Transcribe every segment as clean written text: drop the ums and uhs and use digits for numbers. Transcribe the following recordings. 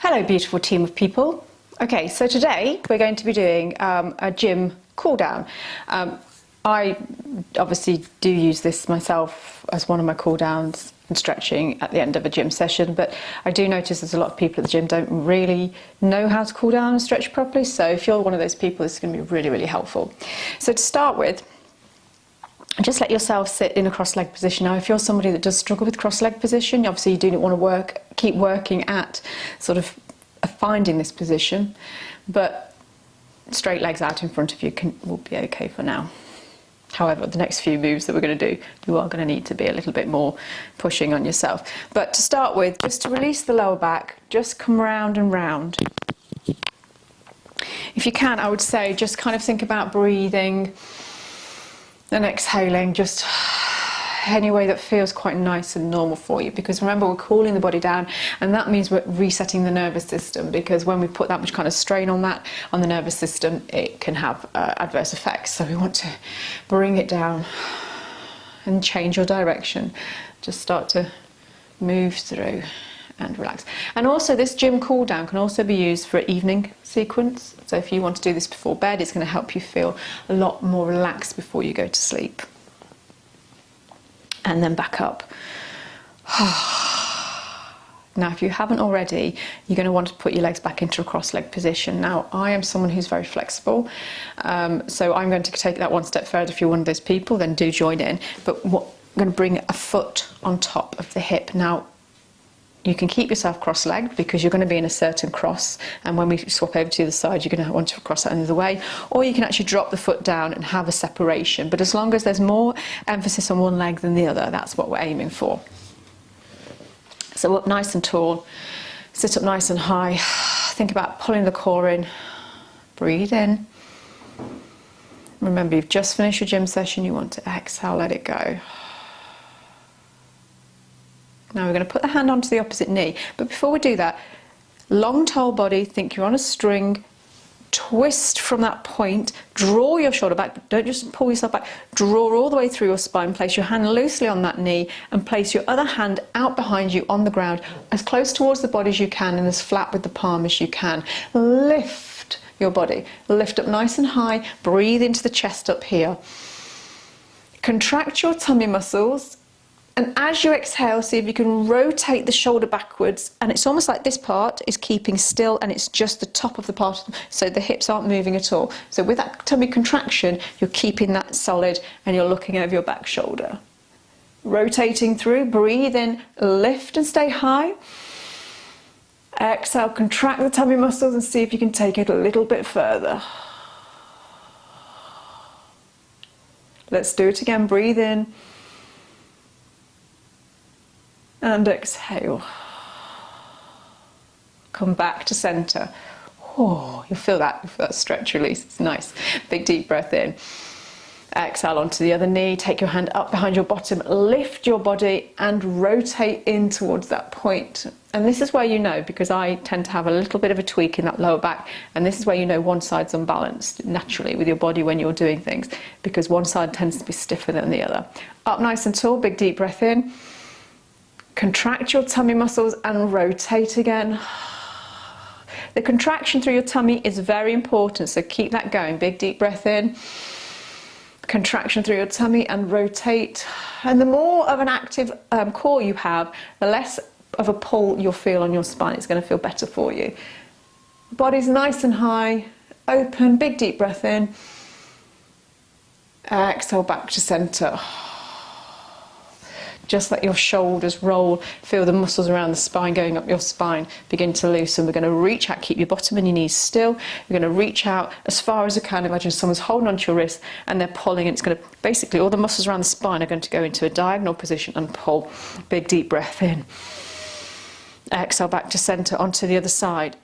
Hello, beautiful team of people. Okay, so today we're going to be doing a gym cool down. I obviously do use this myself as one of my cool downs and stretching at the end of a gym session, but I do notice there's a lot of people at the gym don't really know how to cool down and stretch properly. So if you're one of those people, this is going to be really, really helpful. So to start with, just let yourself sit in a cross-legged position. Now, if you're somebody that does struggle with cross-legged position, obviously you do not want to keep working at sort of finding this position, but straight legs out in front of you will be okay for now. However, the next few moves that we're going to do, you are going to need to be a little bit more pushing on yourself. But to start with, just to release the lower back, just come round and round. If you can, I would say just kind of think about breathing and exhaling just any way that feels quite nice and normal for you, because remember, we're cooling the body down, and that means we're resetting the nervous system, because when we put that much kind of strain on the nervous system, it can have adverse effects. So we want to bring it down and change your direction. Just start to move through and relax. And also, this gym cool down can also be used for an evening sequence. So if you want to do this before bed, it's going to help you feel a lot more relaxed before you go to sleep. And then back up. Now, if you haven't already, you're going to want to put your legs back into a cross-legged position. Now, I am someone who's very flexible, so I'm going to take that one step further. If you're one of those people, then do join in. But I'm going to bring a foot on top of the hip. Now, you can keep yourself cross-legged because you're going to be in a certain cross, and when we swap over to the other side, you're going to want to cross that the other way, or you can actually drop the foot down and have a separation. But as long as there's more emphasis on one leg than the other, that's what we're aiming for. So up nice and tall, sit up nice and high, think about pulling the core in, breathe in. Remember, you've just finished your gym session, you want to exhale, let it go. Now we're going to put the hand onto the opposite knee, but before we do that, long tall body, think you're on a string, twist from that point, draw your shoulder back, but don't just pull yourself back, draw all the way through your spine, place your hand loosely on that knee and place your other hand out behind you on the ground, as close towards the body as you can and as flat with the palm as you can. Lift your body, lift up nice and high, breathe into the chest up here. Contract your tummy muscles. And as you exhale, see if you can rotate the shoulder backwards, and it's almost like this part is keeping still and it's just the top of the part, so the hips aren't moving at all. So with that tummy contraction, you're keeping that solid and you're looking over your back shoulder. Rotating through, breathe in, lift and stay high. Exhale, contract the tummy muscles and see if you can take it a little bit further. Let's do it again, breathe in. And exhale. Come back to center. Oh, you'll feel that stretch release. It's nice. Big deep breath in. Exhale onto the other knee. Take your hand up behind your bottom. Lift your body and rotate in towards that point. And this is where you know, because I tend to have a little bit of a tweak in that lower back, and this is where you know one side's unbalanced naturally with your body when you're doing things, because one side tends to be stiffer than the other. Up nice and tall. Big deep breath in. Contract your tummy muscles and rotate again. The contraction through your tummy is very important, so keep that going. Big deep breath in. Contraction through your tummy and rotate. And the more of an active core you have, the less of a pull you'll feel on your spine. It's going to feel better for you. Body's nice and high, open, big deep breath in. Exhale back to center. Just let your shoulders roll, feel the muscles around the spine going up your spine begin to loosen. We're going to reach out, keep your bottom and your knees still. We're going to reach out as far as you can. Imagine someone's holding onto your wrist and they're pulling, and it's going to, basically all the muscles around the spine are going to go into a diagonal position and pull. Big deep breath in. Exhale back to center, onto the other side.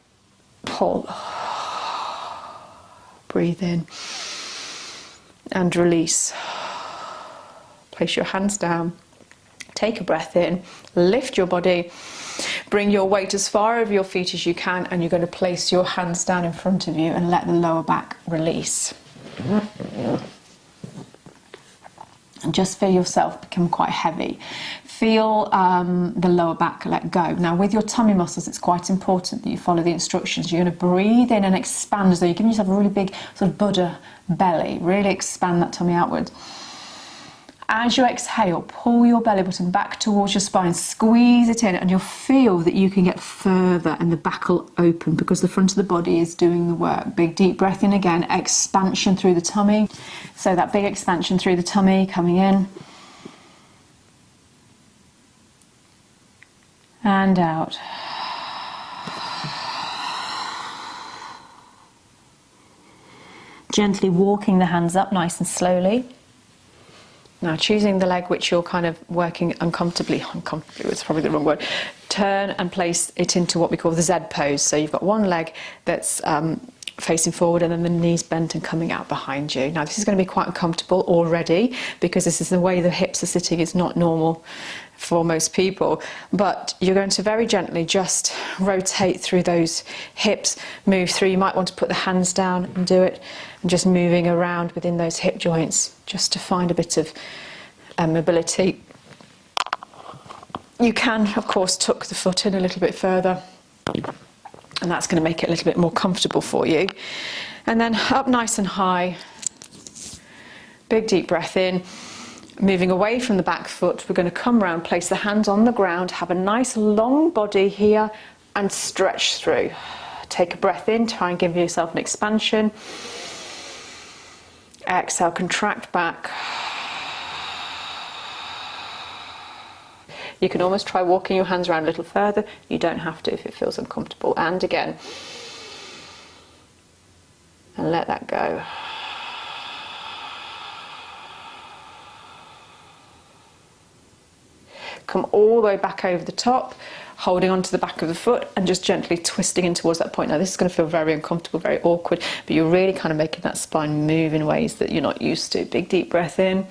Pull. Breathe in. And release. Place your hands down. Take a breath in, lift your body, bring your weight as far over your feet as you can, and you're going to place your hands down in front of you and let the lower back release. and just feel yourself become quite heavy. Feel the lower back let go. Now with your tummy muscles, it's quite important that you follow the instructions. You're going to breathe in and expand as though you're giving yourself a really big sort of Buddha belly. Really expand that tummy outwards. As you exhale, pull your belly button back towards your spine, squeeze it in, and you'll feel that you can get further and the back will open because the front of the body is doing the work. Big deep breath in again, expansion through the tummy. So that big expansion through the tummy coming in and out. Gently walking the hands up nice and slowly. Now choosing the leg which you're kind of working uncomfortably was probably the wrong word, turn and place it into what we call the Z pose. So you've got one leg that's facing forward and then the knees bent and coming out behind you. Now this is going to be quite uncomfortable already because this is the way the hips are sitting. It's not normal for most people, but you're going to very gently just rotate through those hips, move through. You might want to put the hands down and do it, and just moving around within those hip joints just to find a bit of mobility. You can of course tuck the foot in a little bit further, and that's going to make it a little bit more comfortable for you. And then up nice and high, big deep breath in. Moving away from the back foot, we're going to come around, place the hands on the ground, have a nice long body here and stretch through. Take a breath in, try and give yourself an expansion. Exhale, contract back. You can almost try walking your hands around a little further. You don't have to if it feels uncomfortable. And again. And let that go. Come all the way back over the top, holding onto the back of the foot and just gently twisting in towards that point. Now this is going to feel very uncomfortable, very awkward, but you're really kind of making that spine move in ways that you're not used to. Big deep breath in.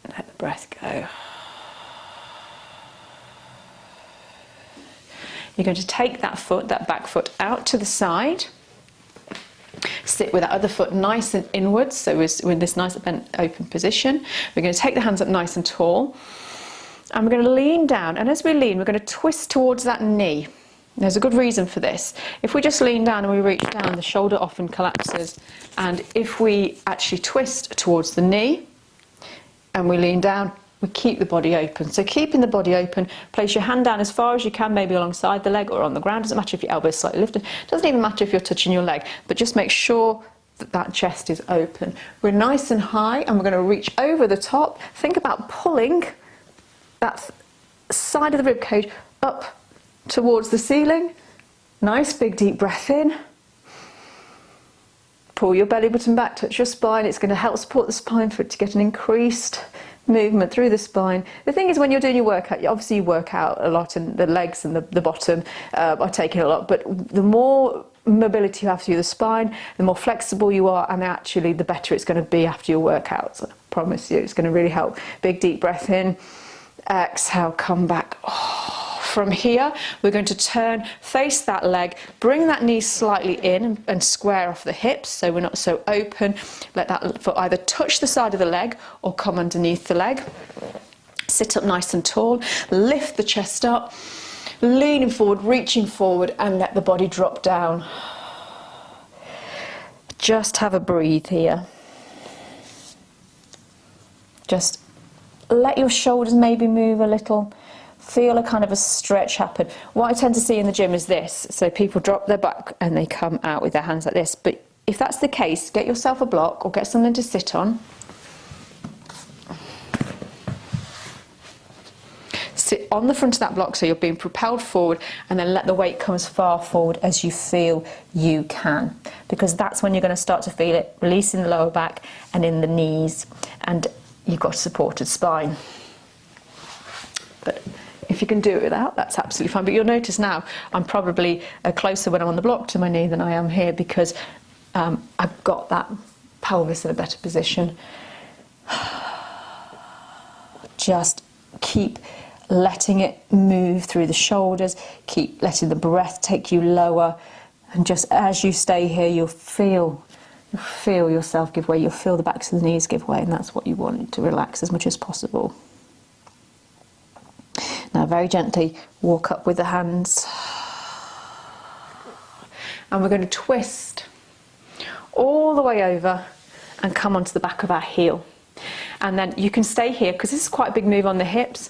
And let the breath go. You're going to take that foot, that back foot, out to the side. Sit with that other foot nice and inwards, so we're in this nice bent open position. We're going to take the hands up nice and tall, and we're going to lean down, and as we lean we're going to twist towards that knee. There's a good reason for this. If we just lean down and we reach down, the shoulder often collapses, and if we actually twist towards the knee and we lean down, we keep the body open. So keeping the body open, place your hand down as far as you can, maybe alongside the leg or on the ground. Doesn't matter if your elbow is slightly lifted. Doesn't even matter if you're touching your leg, but just make sure that that chest is open. We're nice and high, and we're going to reach over the top. Think about pulling that side of the rib cage up towards the ceiling. Nice big deep breath in. Pull your belly button back, touch your spine. It's going to help support the spine for it to get an increased movement through the spine. The thing is, when you're doing your workout, obviously you work out a lot, and the legs and the bottom are taking a lot, but the more mobility you have through the spine, the more flexible you are, and actually the better it's going to be after your workouts. I promise you, it's going to really help. Big deep breath in, exhale, come back. From here, we're going to turn, face that leg, bring that knee slightly in and square off the hips so we're not so open. Let that foot either touch the side of the leg or come underneath the leg. Sit up nice and tall, lift the chest up, leaning forward, reaching forward, and let the body drop down. Just have a breathe here. Just let your shoulders maybe move a little. Feel a kind of a stretch happen. What I tend to see in the gym is this. So people drop their back and they come out with their hands like this. But if that's the case, get yourself a block or get something to sit on. Sit on the front of that block so you're being propelled forward, and then let the weight come as far forward as you feel you can. Because that's when you're going to start to feel it, releasing the lower back and in the knees. And you've got a supported spine. But if you can do it without, that's absolutely fine. But you'll notice now I'm probably closer when I'm on the block to my knee than I am here, because I've got that pelvis in a better position. Just keep letting it move through the shoulders, keep letting the breath take you lower, and just as you stay here, you'll feel You'll feel yourself give way, you'll feel the backs of the knees give way, and that's what you want, to relax as much as possible. Now very gently walk up with the hands, and we're going to twist all the way over and come onto the back of our heel. And then you can stay here, because this is quite a big move on the hips.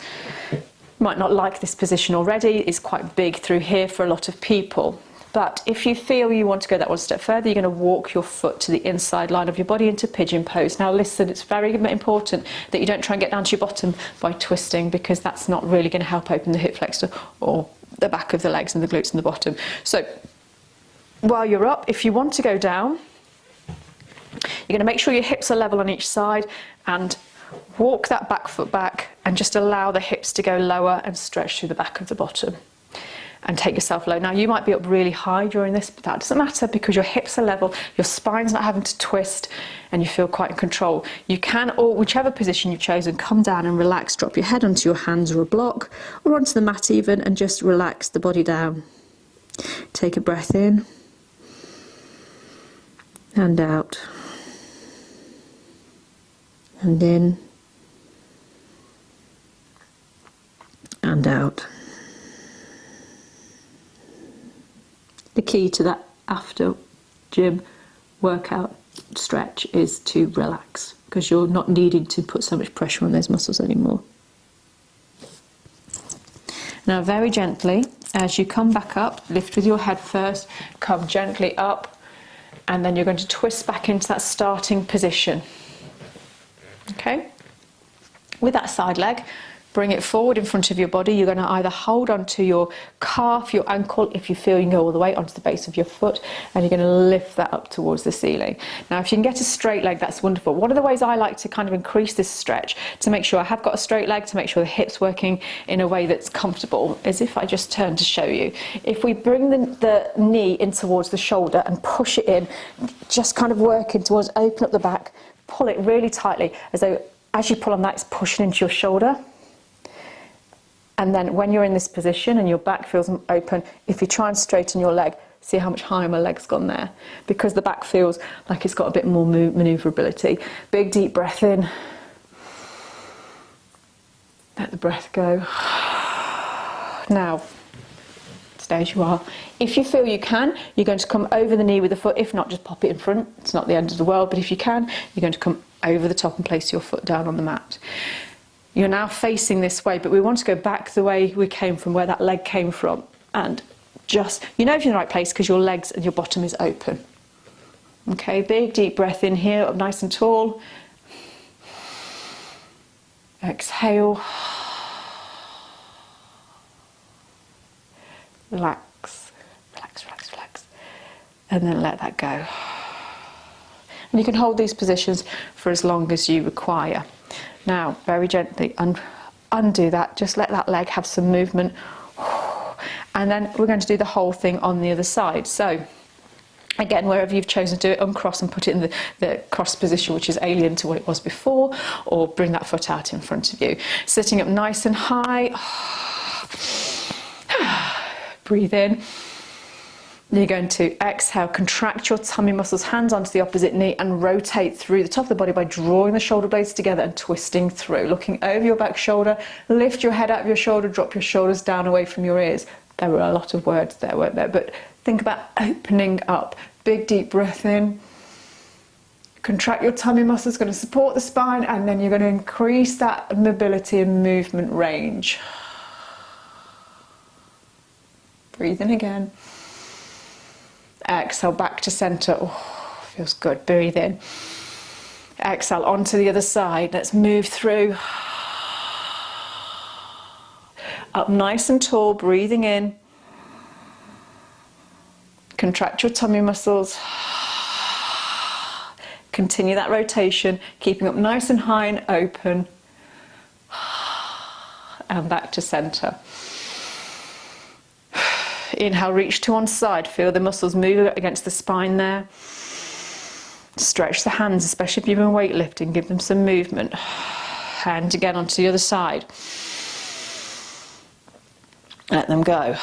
You might not like this position already, it's quite big through here for a lot of people. But if you feel you want to go that one step further, you're going to walk your foot to the inside line of your body into pigeon pose. Now listen, it's very important that you don't try and get down to your bottom by twisting, because that's not really going to help open the hip flexor or the back of the legs and the glutes and the bottom. So while you're up, if you want to go down, you're going to make sure your hips are level on each side and walk that back foot back, and just allow the hips to go lower and stretch through the back of the bottom. And take yourself low. Now you might be up really high during this, but that doesn't matter, because your hips are level, your spine's not having to twist, and you feel quite in control. You can, or whichever position you've chosen, come down and relax, drop your head onto your hands or a block, or onto the mat even, and just relax the body down. Take a breath in, and out, and in, and out. The key to that after gym workout stretch is to relax, because you're not needing to put so much pressure on those muscles anymore. Now very gently, as you come back up, lift with your head first, come gently up, and then you're going to twist back into that starting position. Okay? With that side leg, bring it forward in front of your body. You're going to either hold onto your calf, your ankle, if you feel you can go all the way onto the base of your foot, and you're going to lift that up towards the ceiling. Now if you can get a straight leg, that's wonderful. One of the ways I like to kind of increase this stretch to make sure I have got a straight leg, to make sure the hip's working in a way that's comfortable, is if I just turn to show you. If we bring the knee in towards the shoulder and push it in, just kind of working towards, open up the back, pull it really tightly, as though as you pull on that, it's pushing into your shoulder. And then when you're in this position and your back feels open, if you try and straighten your leg, see how much higher my leg's gone there, because the back feels like it's got a bit more maneuverability. Big deep breath in. Let the breath go. Now, stay as you are. If you feel you can, you're going to come over the knee with the foot. If not, just pop it in front. It's not the end of the world, but if you can, you're going to come over the top and place your foot down on the mat. You're now facing this way, but we want to go back the way we came from, where that leg came from. And just, you know if you're in the right place because your legs and your bottom is open. Okay, big deep breath in here, up nice and tall. Exhale. Relax, relax, relax, relax. And then let that go. And you can hold these positions for as long as you require. Now, very gently undo that, just let that leg have some movement. And then we're going to do the whole thing on the other side. So, again, wherever you've chosen to do it, uncross and put it in the cross position, which is alien to what it was before, or bring that foot out in front of you. Sitting up nice and high. Breathe in. You're going to exhale, contract your tummy muscles, hands onto the opposite knee, and rotate through the top of the body by drawing the shoulder blades together and twisting through. Looking over your back shoulder, lift your head out of your shoulder, drop your shoulders down away from your ears. There were a lot of words there, weren't there? But think about opening up. Big deep breath in. Contract your tummy muscles, going to support the spine, and then you're going to increase that mobility and movement range. Breathe in again. Exhale back to centre. Oh, feels good. Breathe in. Exhale onto the other side. Let's move through. Up nice and tall, breathing in. Contract your tummy muscles. Continue that rotation, keeping up nice and high and open. And back to centre. Inhale, reach to one side, feel the muscles move against the spine there. Stretch the hands, especially if you've been weightlifting, give them some movement. Hand again onto the other side. Let them go.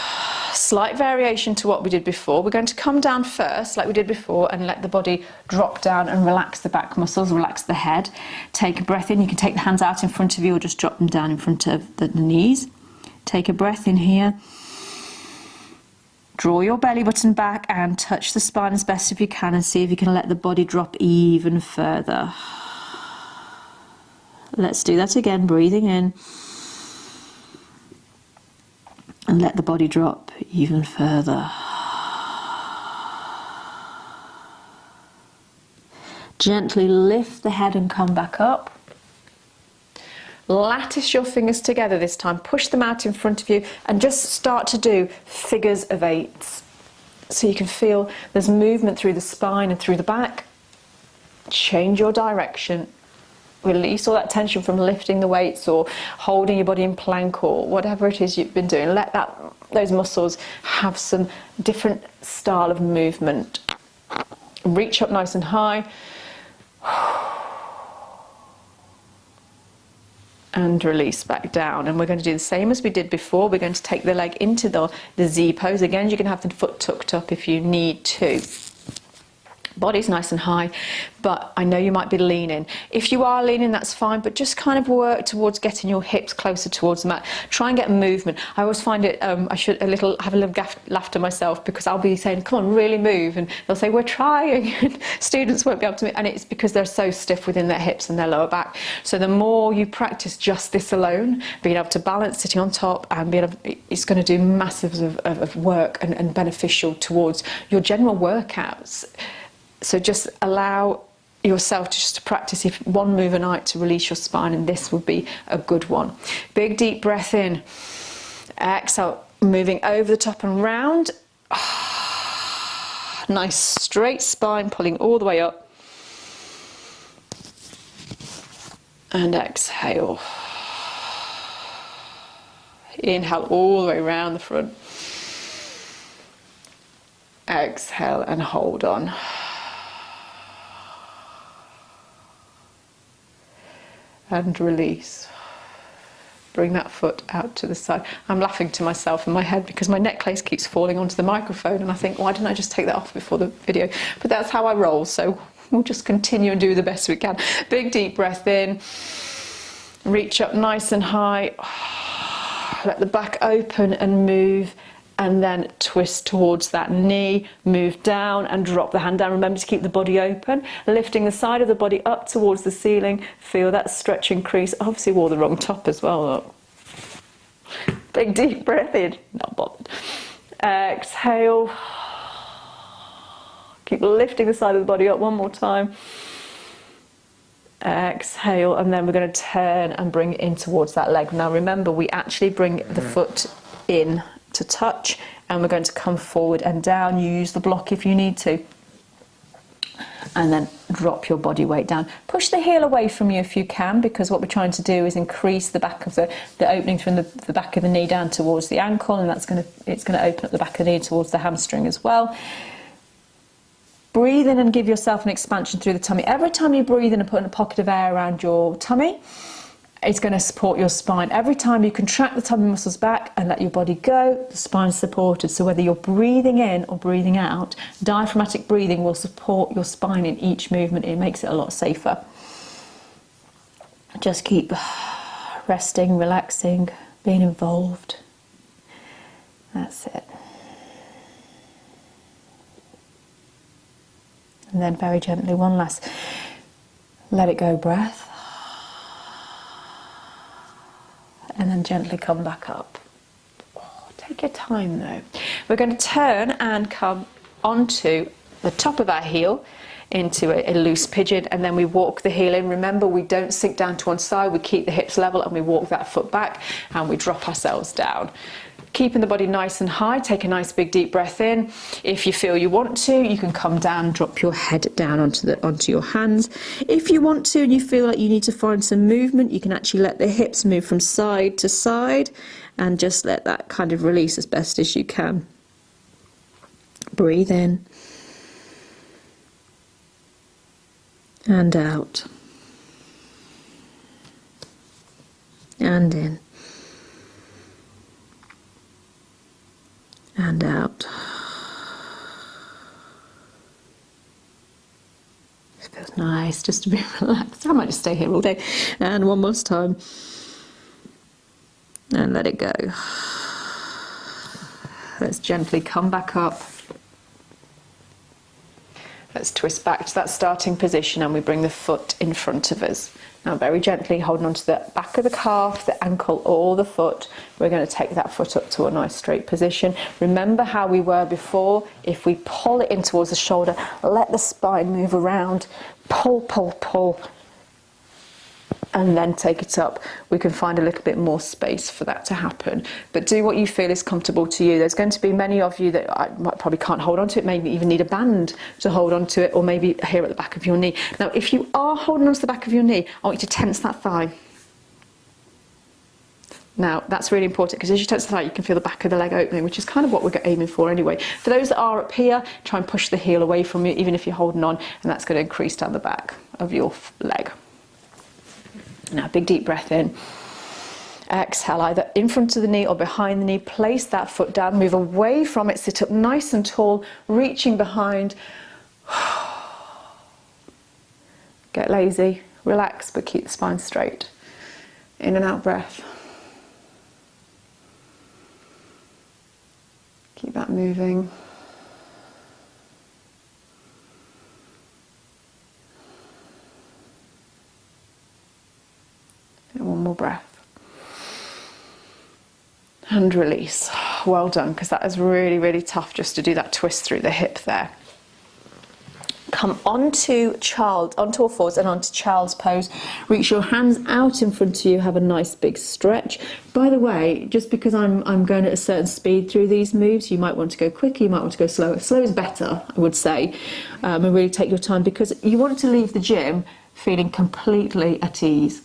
Slight variation to what we did before. We're going to come down first, like we did before, and let the body drop down and relax the back muscles, relax the head. Take a breath in. You can take the hands out in front of you or just drop them down in front of the knees. Take a breath in here. Draw your belly button back and touch the spine as best as you can, and see if you can let the body drop even further. Let's do that again, breathing in. And let the body drop even further. Gently lift the head and come back up. Lattice your fingers together this time. Push them out in front of you and just start to do figures of 8s. So you can feel there's movement through the spine and through the back. Change your direction. Release all that tension from lifting the weights or holding your body in plank or whatever it is you've been doing. Let those muscles have some different style of movement. Reach up nice and high. And release back down. And we're going to do the same as we did before. We're going to take the leg into the Z pose. Again, you can have the foot tucked up if you need to. Body's nice and high, but I know you might be leaning. If you are leaning, that's fine, but just kind of work towards getting your hips closer towards the mat. Try and get movement. I always find it, I should have a little laugh to myself, because I'll be saying, come on, really move, and they'll say, we're trying, and students won't be able to move, and it's because they're so stiff within their hips and their lower back. So the more you practice just this alone, being able to balance, sitting on top, and being able, it's going to do massive of work and beneficial towards your general workouts. So just allow yourself to practice if one move a night to release your spine, and this will be a good one. Big deep breath in. Exhale, moving over the top and round. Nice straight spine, pulling all the way up. And exhale. Inhale all the way around the front. Exhale and hold on. And release. Bring that foot out to the side. I'm laughing to myself in my head because my necklace keeps falling onto the microphone, and I think, why didn't I just take that off before the video? But that's how I roll, so we'll just continue and do the best we can. Big deep breath in. Reach up nice and high. Let the back open and move. And then twist towards that knee, move down and drop the hand down. Remember to keep the body open, lifting the side of the body up towards the ceiling. Feel that stretch increase. Obviously wore the wrong top as well. Look. Big deep breath in, not bothered. Exhale. Keep lifting the side of the body up one more time. Exhale, and then we're going to turn and bring it in towards that leg. Now remember, we actually bring the foot in to touch, and we're going to come forward and down. You use the block if you need to, and then drop your body weight down. Push the heel away from you if you can, because what we're trying to do is increase the back of the opening from the back of the knee down towards the ankle, and it's going to open up the back of the knee towards the hamstring as well. Breathe in and give yourself an expansion through the tummy. Every time you breathe in and put in a pocket of air around your tummy, it's going to support your spine. Every time you contract the tummy muscles back and let your body go, the spine's supported. So whether you're breathing in or breathing out, diaphragmatic breathing will support your spine in each movement. It makes it a lot safer. Just keep resting, relaxing, being involved. That's it. And then very gently, one last let it go breath. And then gently come back up. Take your time though. We're going to turn and come onto the top of our heel into a loose pigeon, and then we walk the heel in. Remember, we don't sink down to one side, we keep the hips level and we walk that foot back and we drop ourselves down. Keeping the body nice and high, take a nice big deep breath in. If you feel you want to, you can come down, drop your head down onto your hands. If you want to and you feel like you need to find some movement, you can actually let the hips move from side to side and just let that kind of release as best as you can. Breathe in and out and in and and out. It feels nice just to be relaxed. I might just stay here all day. And one more time. And let it go. Let's gently come back up. Let's twist back to that starting position and we bring the foot in front of us. Now very gently holding onto the back of the calf, the ankle or the foot, we're going to take that foot up to a nice straight position. Remember how we were before. If we pull it in towards the shoulder, let the spine move around, pull, pull, pull, and then take it up. We can find a little bit more space for that to happen. But do what you feel is comfortable to you. There's going to be many of you that probably can't hold on to it, maybe even need a band to hold on to it, or maybe here at the back of your knee. Now, if you are holding on to the back of your knee, I want you to tense that thigh. Now, that's really important because as you tense the thigh, you can feel the back of the leg opening, which is kind of what we're aiming for anyway. For those that are up here, try and push the heel away from you, even if you're holding on, and that's going to increase down the back of your leg. Now, big deep breath in. Exhale, either in front of the knee or behind the knee. Place that foot down, move away from it, sit up nice and tall, reaching behind. Get lazy, relax, but keep the spine straight. In and out breath. Keep that moving. And one more breath. And release. Well done, because that is really, really tough just to do that twist through the hip there. Come onto all fours and onto child's pose. Reach your hands out in front of you, have a nice big stretch. By the way, just because I'm going at a certain speed through these moves, you might want to go quicker, you might want to go slower. Slow is better, I would say, and really take your time, because you want to leave the gym feeling completely at ease.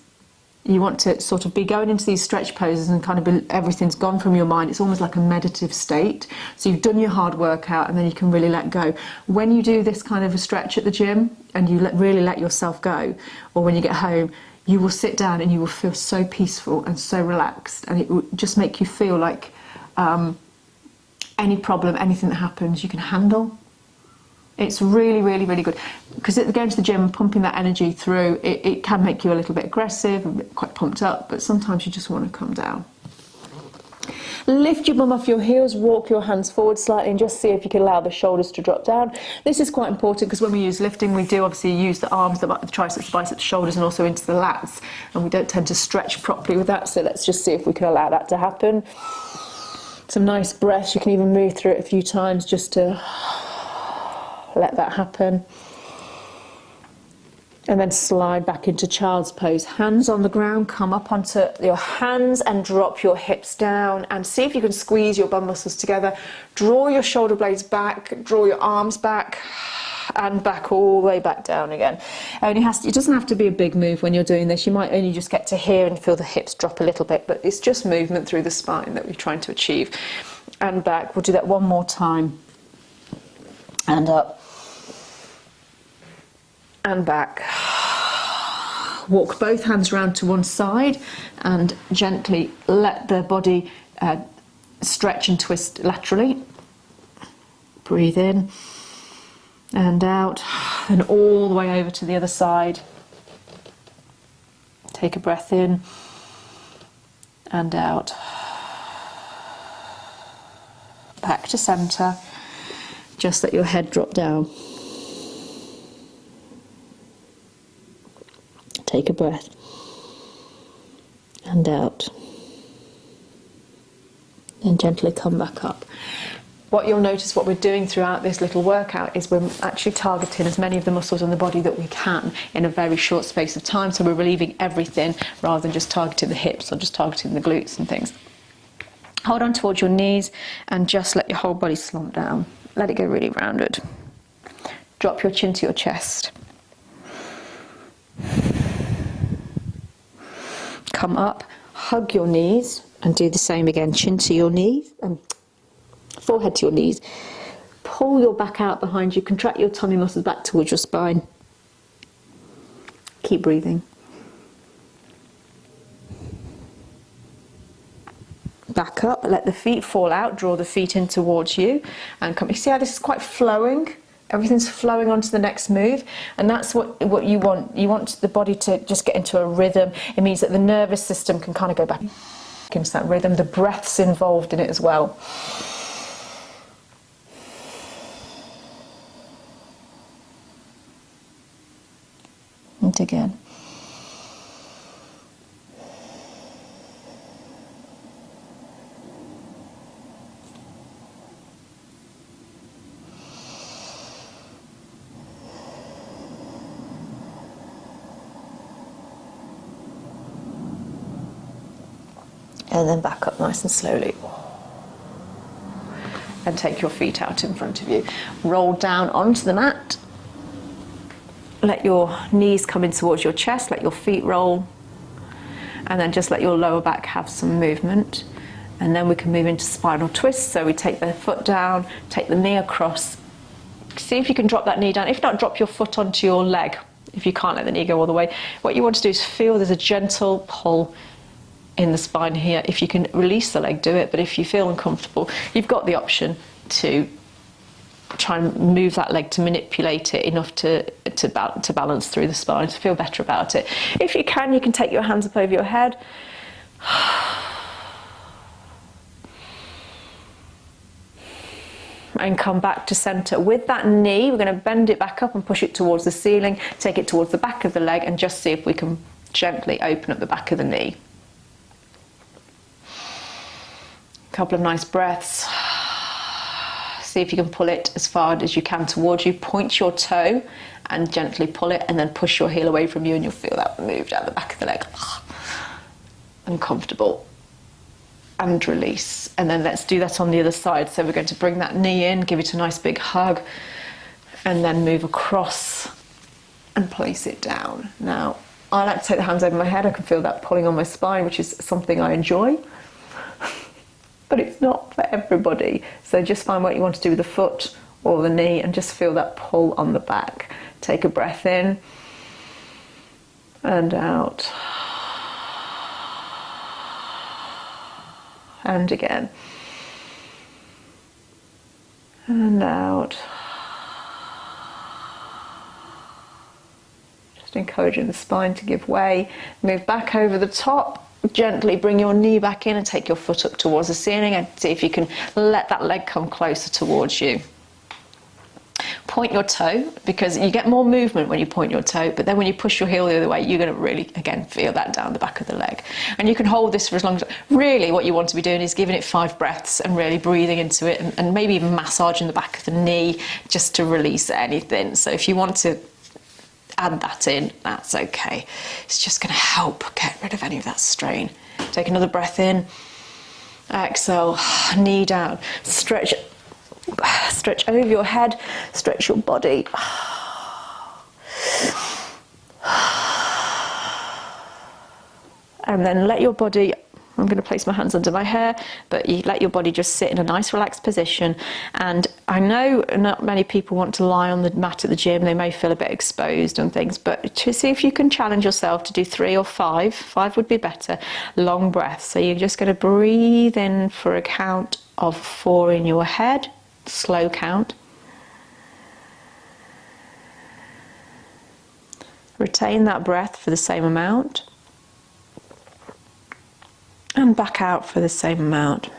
You want to sort of be going into these stretch poses and kind of everything's gone from your mind. It's almost like a meditative state. So you've done your hard workout and then you can really let go. When you do this kind of a stretch at the gym and you really let yourself go, or when you get home, you will sit down and you will feel so peaceful and so relaxed, and it will just make you feel like any problem, anything that happens, you can handle. It's really, really, really good, because going to the gym and pumping that energy through, it can make you a little bit aggressive, a bit quite pumped up, but sometimes you just want to come down. Lift your bum off your heels, walk your hands forward slightly, and just see if you can allow the shoulders to drop down. This is quite important because when we use lifting, we do obviously use the arms, the triceps, biceps, shoulders, and also into the lats, and we don't tend to stretch properly with that, so let's just see if we can allow that to happen. Some nice breaths. You can even move through it a few times just to let that happen. And then slide back into child's pose. Hands on the ground, come up onto your hands and drop your hips down, and see if you can squeeze your bum muscles together. Draw your shoulder blades back, draw your arms back, and back all the way back down again. It doesn't have to be a big move when you're doing this. You might only just get to here and feel the hips drop a little bit, but it's just movement through the spine that we're trying to achieve. And back. We'll do that one more time. And up. And back. Walk both hands round to one side and gently let the body stretch and twist laterally. Breathe in and out, and all the way over to the other side. Take a breath in and out. Back to centre. Just let your head drop down. Take a breath and out, and gently come back up. What you'll notice, what we're doing throughout this little workout, is we're actually targeting as many of the muscles in the body that we can in a very short space of time. So we're relieving everything rather than just targeting the hips or just targeting the glutes and things. Hold on towards your knees and just let your whole body slump down. Let it go really rounded. Drop your chin to your chest. Come up, hug your knees, and do the same again. Chin to your knees, forehead to your knees. Pull your back out behind you, contract your tummy muscles back towards your spine. Keep breathing. Back up, let the feet fall out, draw the feet in towards you, and come. You see how this is quite flowing? Everything's flowing onto the next move, and that's what you want. You want the body to just get into a rhythm. It means that the nervous system can kind of go back into that rhythm. The breath's involved in it as well. And again. And then back up nice and slowly. And take your feet out in front of you. Roll down onto the mat. Let your knees come in towards your chest, let your feet roll. And then just let your lower back have some movement. And then we can move into spinal twist. So we take the foot down, take the knee across. See if you can drop that knee down. If not, drop your foot onto your leg. If you can't let the knee go all the way. What you want to do is feel there's a gentle pull in the spine here. If you can release the leg, do it, but if you feel uncomfortable, you've got the option to try and move that leg to manipulate it enough to balance through the spine, to feel better about it. If you can take your hands up over your head. And come back to center. With that knee, we're going to bend it back up and push it towards the ceiling, take it towards the back of the leg, and just see if we can gently open up the back of the knee. Couple of nice breaths. See if you can pull it as far as you can towards you. Point your toe and gently pull it, and then push your heel away from you, and you'll feel that move down the back of the leg. Uncomfortable. And release. And then let's do that on the other side. So we're going to bring that knee in, give it a nice big hug, and then move across and place it down. Now, I like to take the hands over my head. I can feel that pulling on my spine, which is something I enjoy. But it's not for everybody. So just find what you want to do with the foot or the knee and just feel that pull on the back. Take a breath in and out. And again. And out. Just encouraging the spine to give way. Move back over the top. Gently bring your knee back in and take your foot up towards the ceiling, and see if you can let that leg come closer towards you. Point your toe, because you get more movement when you point your toe, but then when you push your heel the other way, you're going to really, again, feel that down the back of the leg. And you can hold this for as long as... Really, what you want to be doing is giving it 5 breaths and really breathing into it, and maybe even massaging the back of the knee just to release anything. So if you want to add that in, that's okay. It's just going to help get rid of any of that strain. Take another breath in. Exhale, knee down. Stretch over your head, stretch your body. And then let your body, I'm going to place my hands under my hair, but you let your body just sit in a nice relaxed position. And I know not many people want to lie on the mat at the gym. They may feel a bit exposed and things, but to see if you can challenge yourself to do 3 or 5. 5 would be better. Long breaths. So you're just going to breathe in for a count of 4 in your head. Slow count. Retain that breath for the same amount. And back out for the same amount.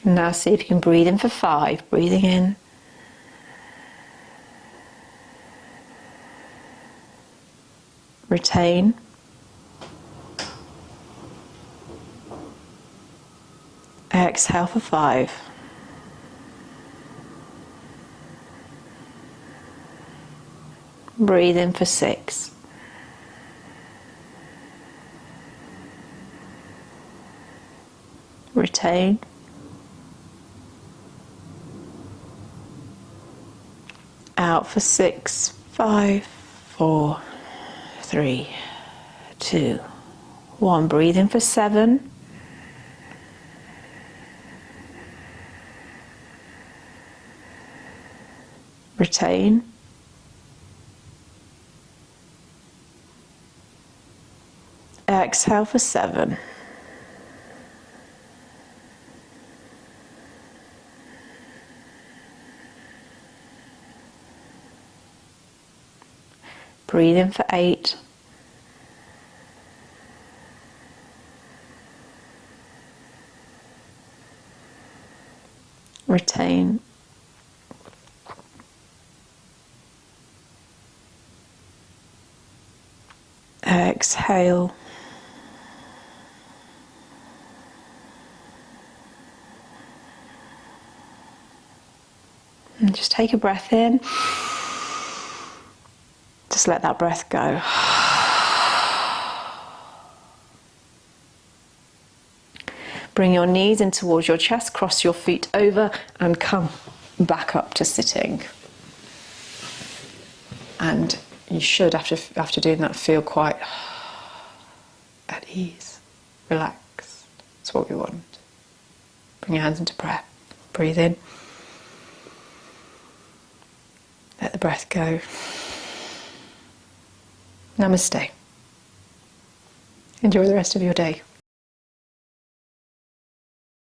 Now see if you can breathe in for 5. Breathing in. Retain. Exhale for 5. Breathe in for 6. Retain. Out for 6, 5, 4, 3, 2, 1. Breathe in for 7. Retain. Exhale for 7. Breathe in for 8. Retain. Exhale. And just take a breath in. Just let that breath go. Bring your knees in towards your chest, cross your feet over and come back up to sitting. And you should, after doing that, feel quite at ease, relaxed. That's what we want. Bring your hands into prayer. Breathe in. Let the breath go. Namaste. Enjoy the rest of your day.